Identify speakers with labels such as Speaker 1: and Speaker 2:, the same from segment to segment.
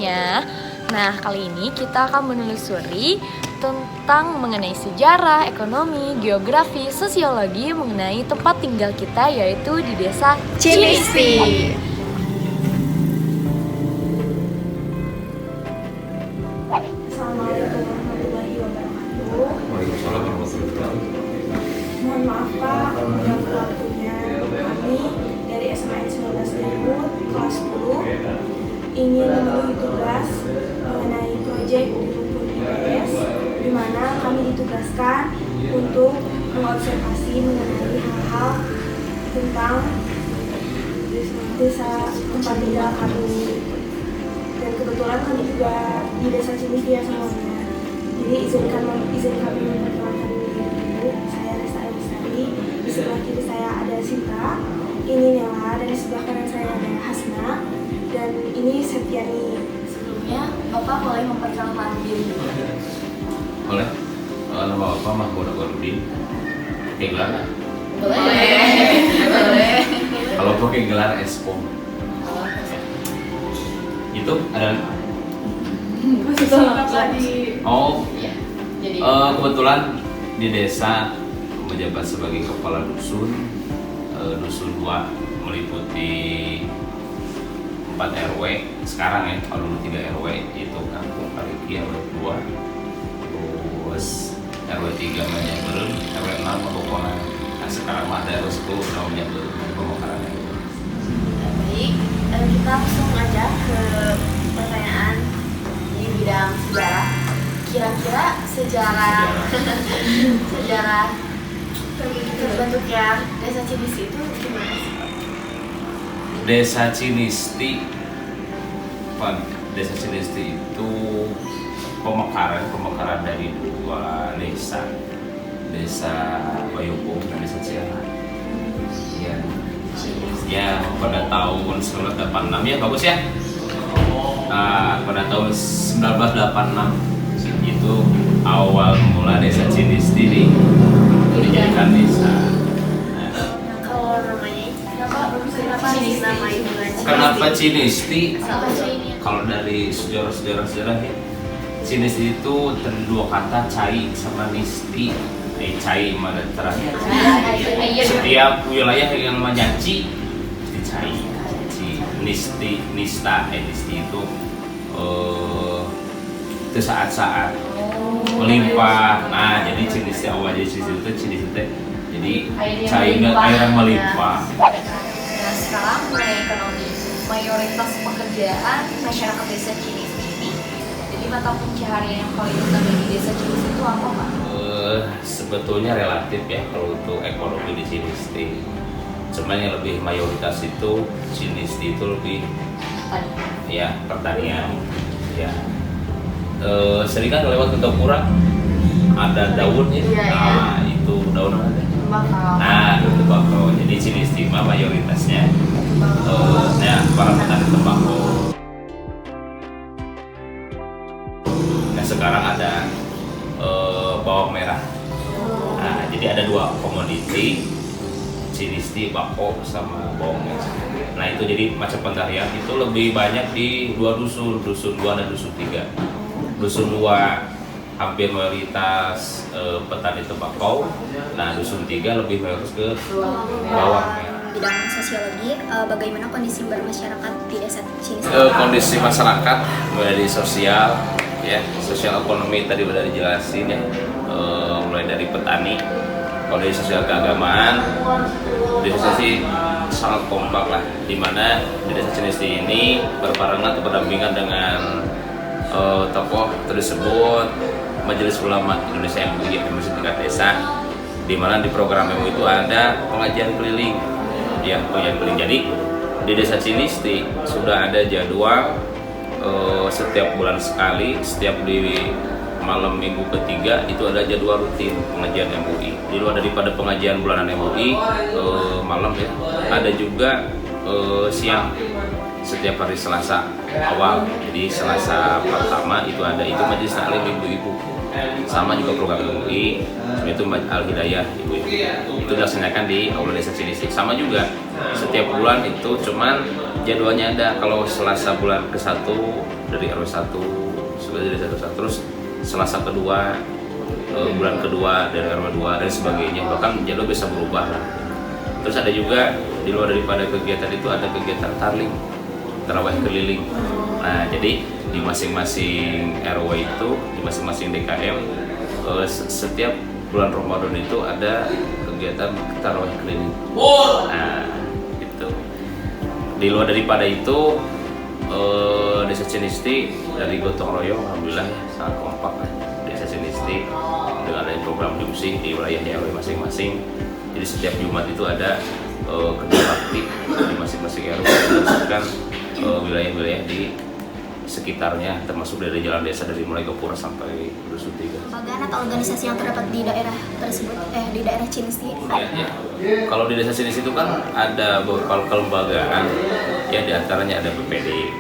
Speaker 1: semuanya. Nah, kali ini kita akan menelusuri tentang mengenai sejarah, ekonomi, geografi, sosiologi mengenai tempat tinggal kita, yaitu di Desa Cinisti.
Speaker 2: Assalamualaikum warahmatullahi wabarakatuh.
Speaker 3: Waalaikumsalam warahmatullahi wabarakatuh.
Speaker 2: Mohon maaf Pak, yang waktunya kami dari SMA 19 Garut kelas 10 ingin memenuhi tugas mengenai proyek di rumpun IPS, di mana kami ditugaskan untuk mengobservasi mengenai hal-hal tentang desa tempat tinggal kami. Dan kebetulan kami juga di Desa Cinisti ya semuanya. Jadi izin kami memperkenalkan diri dulu. Saya Resta Elistari. Di sebelah kiri saya ada Sinta, ini Nela, dan di sebelah kanan saya ada Hasna, dan ini Septiani.
Speaker 4: Sebelumnya, Bapak boleh memperkenalkan diri dulu.
Speaker 3: Boleh? Nama Bapak Mahmud Agwarudin. Pakai gelar?
Speaker 4: Boleh.
Speaker 3: Kalau pakai gelar Eskom. Itu ada. Oh,
Speaker 4: Jadi
Speaker 3: kebetulan di desa menjabat sebagai kepala dusun. Dusun 2 meliputi 4 RW sekarang ya, kalau dulu 3 RW itu Kampung Pariki RW 2, terus RW 3 Manjabelum, RW 6 Pembokonan. Nah sekarang ada RW 10 Manjabelum Pembokonan.
Speaker 4: baik, kita langsung aja ke pertanyaan di bidang sejarah. Kira-kira sejarah terbentuknya Desa Cinisti itu gimana sih?
Speaker 3: Desa Cinisti, Desa Cinisti itu pemekaran dari 2 desa, Desa Bayukuh dan Desa Ciaran. Ya, pada tahun 1986 ya, bagus ya. Nah, pada tahun 1986 itu awal mula Desa Cinisti dijadikan desa.
Speaker 4: Kalau namanya kenapa dinamai dengan
Speaker 3: Kenapa Cinisti?
Speaker 4: Salah satunya.
Speaker 3: Kalau dari sejarah ya, Cinisti itu terdiri 2 kata, cai sama nisti. Cai mana terakhir. Setiap wilayah yang namanya Ci, cai. Nisti, nista, nisti itu saat-saat melimpah. Nah, jadi Cinisti awal jadi Cinisti itu Cinisti. Jadi cairnya air yang melimpah.
Speaker 4: Nah, sekarang mengenai ekonomi, mayoritas pekerjaan masyarakat Desa Cinisti ini, jadi mata pencaharian yang paling utama di Desa Cinisti itu apa, Pak?
Speaker 3: Sebetulnya relatif ya kalau untuk ekonomi di Cinisti. Cuman yang lebih mayoritas itu Cinisti itu lebih ya pertanian ya. Sering kan lewat ke Gapura ada daunnya. Nah, itu daun apa?
Speaker 4: Bakal.
Speaker 3: Nah, itu tembakau. Jadi Cinisti mah mayoritasnya para petani tembakau. Nah, sekarang ada bawang merah. Nah, jadi ada 2 komoditi, Cinisti, bako, sama bawang merah. Nah, itu jadi macam pencarian itu lebih banyak di 2 dusun, dusun 2 dan dusun 3. Dusun 2 hampir mayoritas petani tembakau. Nah, dusun 3 lebih mayoritas ke bawang merah.
Speaker 5: Bidang sosiologi, bagaimana kondisi bermasyarakat di Desa Cinisti?
Speaker 3: Kondisi masyarakat mulai dari sosial ya, sosial ekonomi tadi udah dijelasin ya, mulai dari petani. Kalau dari sosial keagamaan, desa sih sangat kompak lah, dimana di Desa Cinisti ini berbarengan atau berdampingan dengan tokoh tersebut Majelis Ulama Indonesia MUI, Majelis tingkat desa, di mana di program MUI itu ada pengajian keliling ya, pengajian keliling. Jadi di Desa Cinisti sudah ada jadwal setiap bulan sekali, setiap di malam minggu ketiga itu ada jadwal rutin pengajian MUI. Di luar daripada pengajian bulanan MUI malam ya, ada juga siang setiap hari Selasa awal. Jadi Selasa pertama itu ada itu majelis taklim ibu-ibu, sama juga program MUI itu Al Hidayah ibu-ibu, itu dilaksanakan di Aula Desa Cinisti. Sama juga setiap bulan itu, cuman Jadwalnya ada, kalau Selasa bulan ke-1 dari RW 1 dari desa 1, terus Selasa kedua bulan kedua dari RW 2 dan sebagainya, bahkan jadwal bisa berubah lah. Terus ada juga di luar daripada kegiatan itu ada kegiatan tarling, tarawih keliling. Nah, jadi di masing-masing RW itu, di masing-masing DKM setiap bulan Ramadan itu ada kegiatan tarawih keliling. Nah, itu. Di luar daripada itu Desa Cinisti dari gotong royong alhamdulillah sangat kompak lah. Desa Cinisti dengan adanya program diungsi di wilayahnya RW masing-masing. Jadi setiap Jumat itu ada kerja bakti di masing-masing RW berdasarkan wilayah-wilayah di sekitarnya, termasuk dari jalan desa dari mulai Gapura sampai Dusun 3.
Speaker 5: Lembaga atau organisasi yang terdapat di daerah tersebut, di daerah Cinisti.
Speaker 3: Ya. Kalau di Desa Cinisti itu kan ada beberapa kelembagaan, ya diantaranya ada BPD,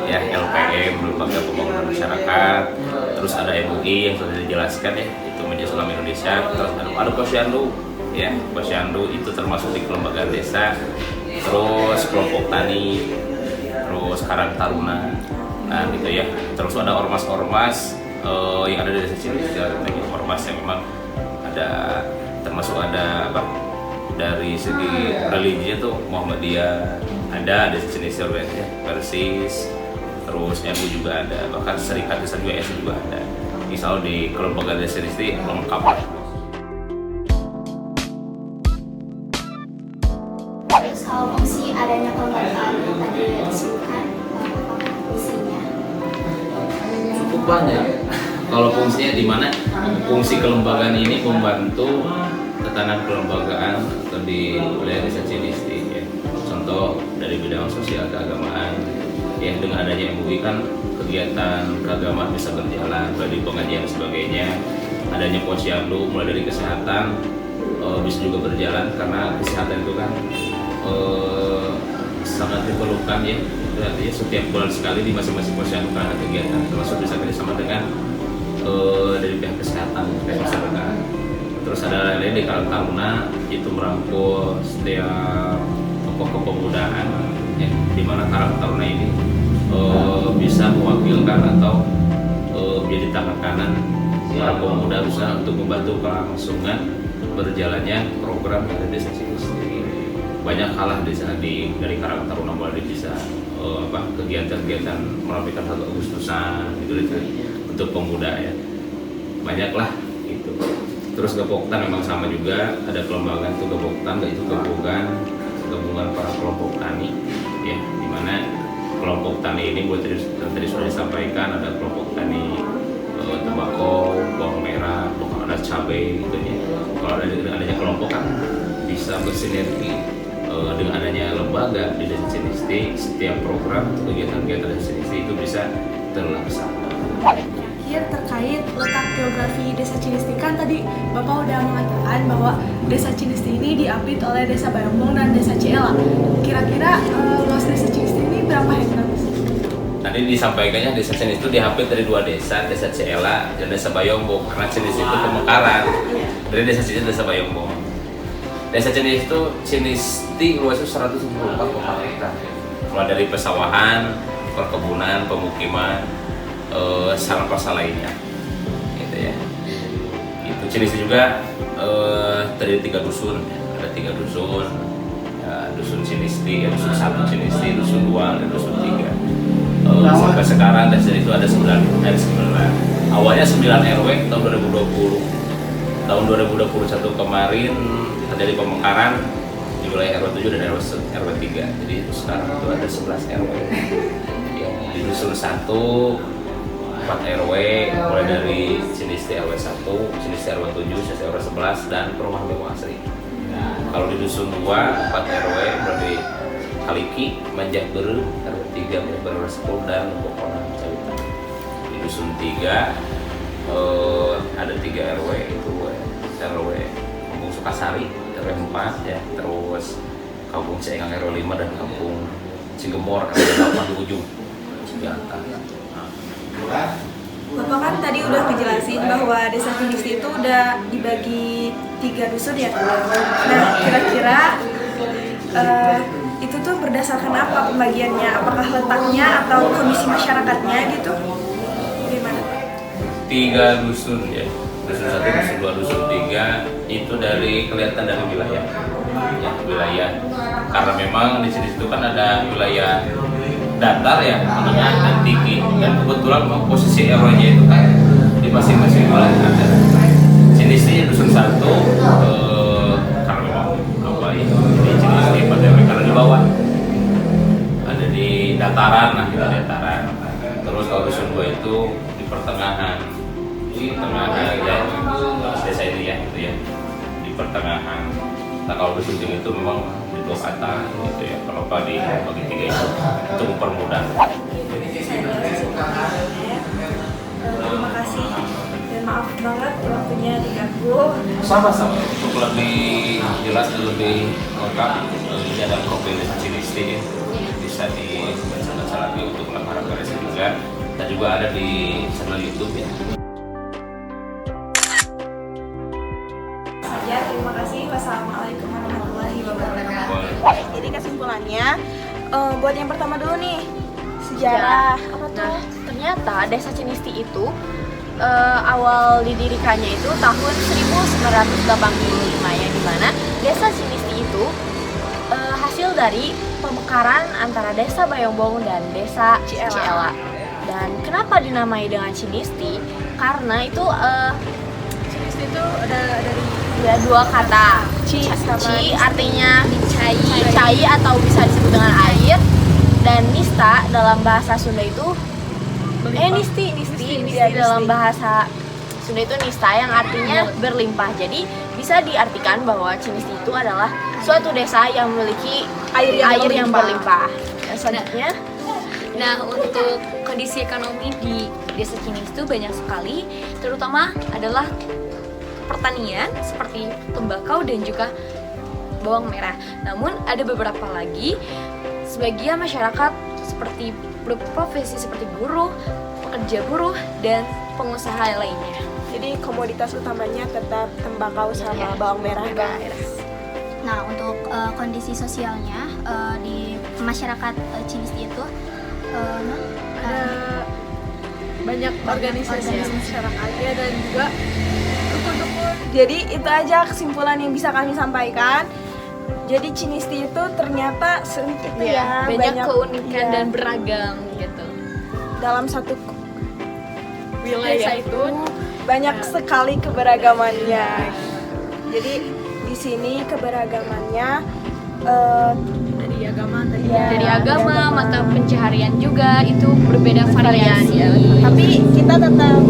Speaker 3: ya LPM, Lembaga Pembangunan Masyarakat, terus ada MUI yang sudah dijelaskan ya, itu Majelis Ulama Indonesia, terus ada Posyandu, ya Posyandu itu termasuk di kelembagaan desa, terus kelompok tani, terus Karang Taruna, nah gitu ya, terus ada ormas-ormas yang ada di Desa Cinisti, ormas yang memang ada, termasuk ada apa? Dari segi religinya tuh Muhammadiyah ada, Desa Cinisti ya, Persis, terus MU juga ada, bahkan Serikat Desa juga juga ada. Insya Allah di kelembagaan Desa Cinisti lengkap lah.
Speaker 5: Terus kalau fungsi adanya kelembagaan yang tadi disebutkan, apa fungsinya?
Speaker 3: Cukup banyak. Kalau fungsinya di mana? Fungsi kelembagaan ini membantu tatanan kelembagaan atau di wilayah Desa Cinisti ya. Contoh dari bidang sosial keagamaan ya, dengan adanya MUI kan kegiatan keagamaan bisa berjalan, dari pengajian dan sebagainya. Adanya Posyandu mulai dari kesehatan bisa juga berjalan, karena kesehatan itu kan sangat diperlukan ya. Itu artinya setiap bulan sekali di masing-masing Posyandu kan ada kegiatan, termasuk bisa kerjasama dengan dari pihak kesehatan, pihak masyarakat. Terus ada lain di Karang Taruna, itu merangkul setiap tokoh kepemudaan ya, di mana Karang Taruna ini bisa mewakilkan atau menjadi tangan kanan para pemuda bisa untuk membantu kelangsungan berjalannya program yang ada di Desa Cinisti. Banyak hal dari Karang Taruna mulai bisa kegiatan-kegiatan merapikan 1 Agustusan gitu untuk pemuda ya, banyak lah gitu. Terus Gapoktan memang sama juga, ada kelembagaan itu Gapoktan, itu gabungan para kelompok tani ya, dimana kelompok tani ini buat tadi sudah disampaikan, ada kelompok tani tembakau, bawang merah, ada cabai gitu ya. Kalau adanya kelompok kan bisa bersinergi dengan adanya lembaga di Desa Cinisti, setiap program kegiatan-kegiatan Desa Cinisti itu bisa terlaksana.
Speaker 2: Terakhir terkait letak geografi Desa Cinisti, kan tadi Bapak udah mengatakan bahwa Desa Cinisti ini diapit oleh Desa Bayombong dan Desa Ciela. Kira-kira luas Desa Cinisti ini berapa hektar?
Speaker 3: Tadi disampaikannya Desa Cinisti itu diapit dari 2 desa, Desa Ciela dan Desa Bayombong, karena Cinisti itu pemekaran dari Desa Cinisti dan Desa Bayombong. Desa Cinisti itu luasnya 194,4 hektar, mulai dari pesawahan, perkebunan, pemukiman, salah lainnya gitu ya. Itu Cinisti juga terdiri 3 dusun, ada 3 dusun ya, dusun Cinisti, ya, dusun 1 Cinisti, dusun 2 dan dusun 3. Sampai sekarang Desa itu ada 9. Awalnya 9 RW tahun 2020. Tahun 2021 kemarin terjadi pemekaran di wilayah RW 7 dan RW 3. Jadi sekarang itu ada 11 RW. Ya, di dusun 1 4 RW, mulai dari Cinisti RW 1, Cinisti RW 7, Cinisti RW 11, dan Perumahan Mewah Asri. Kalau di Dusun 2, 4 RW, berarti Kaliki, Manjak-Beru, RW 3, Manjak-Beru RW 10, dan Bokonan Cawitan. Di Dusun 3, ada 3 RW, itu RW Kampung Sukasari, RW 4, ya, terus Kampung Ciengang RW 5, dan Kampung Cigemor RW 8 di ujung Cibianta.
Speaker 2: Bapak kan tadi udah ngejelasin bahwa Desa Cinisti itu udah dibagi 3 dusun ya. Nah, kira-kira itu tuh berdasarkan apa pembagiannya? Apakah letaknya atau kondisi masyarakatnya gitu? Gimana?
Speaker 3: 3 dusun ya, dusun 1, dusun 2, dusun 3 itu dari kelihatan dari wilayah ya, wilayah karena memang di situ kan ada wilayah datar ya, menengah dan tinggi, dan kebetulan memang posisi RW-nya itu kan di masing-masing wilayah ada. Jenisnya dusun 1 karena memang apa ya, jadi jenis di 4 RW karena di bawah ada di dataran, nah di dataran. Terus kalau dusun 2 itu di pertengahan ya desa ini ya, gitu ya, di pertengahan. Nah kalau dusun 3 itu memang di blok atas gitu ya. Kalau di bagi 3 itu mempermudah.
Speaker 2: Terima kasih dan maaf banget waktunya diganggu.
Speaker 3: Sama-sama. Untuk lebih jelas dan lebih lengkap, ini ada profil desa Cinisti ya. Bisa dibaca lagi untuk melakukan referensi juga. Dan juga ada di channel YouTube ya.
Speaker 2: Ya, terima kasih. Wassalamualaikum warahmatullahi wabarakatuh. Jadi kesimpulannya, buat yang pertama dulu nih, sejarah. Apa tuh?
Speaker 1: Ternyata Desa Cinisti itu awal didirikannya itu tahun 1985 ya, di mana Desa Cinisti itu hasil dari pemekaran antara Desa Bayongbong dan Desa Ciela. Dan kenapa dinamai dengan Cinisti? Karena itu Cinisti itu ada dari dua kata. Ci artinya cai atau bisa disebut dengan air, dan nista dalam bahasa Sunda itu nisti dalam bahasa Sunda itu nista yang artinya berlimpah. Jadi bisa diartikan bahwa Cinisti itu adalah suatu desa yang memiliki air yang berlimpah. Dan selanjutnya,
Speaker 4: Nah, untuk kondisi ekonomi di Desa Cinisti itu banyak sekali, terutama adalah pertanian seperti tembakau dan juga bawang merah. Namun ada beberapa lagi sebagian masyarakat seperti profesi seperti buruh, pekerja buruh, dan pengusaha lainnya.
Speaker 2: Jadi komoditas utamanya tetap tembakau sama bawang merah, guys.
Speaker 5: Nah, untuk kondisi sosialnya di masyarakat Cinisti itu
Speaker 1: ada banyak organisasi masyarakatnya dan juga dukun-dukun.
Speaker 2: Jadi itu aja kesimpulan yang bisa kami sampaikan. Jadi Cinisti itu ternyata itu ya,
Speaker 1: banyak keunikan
Speaker 2: ya,
Speaker 1: dan beragam gitu.
Speaker 2: dalam satu
Speaker 1: Wilayah itu
Speaker 2: banyak sekali keberagamannya. Jadi di sini keberagamannya
Speaker 1: dari agama, mata pencaharian juga itu berbeda variasi.
Speaker 2: tapi kita tetap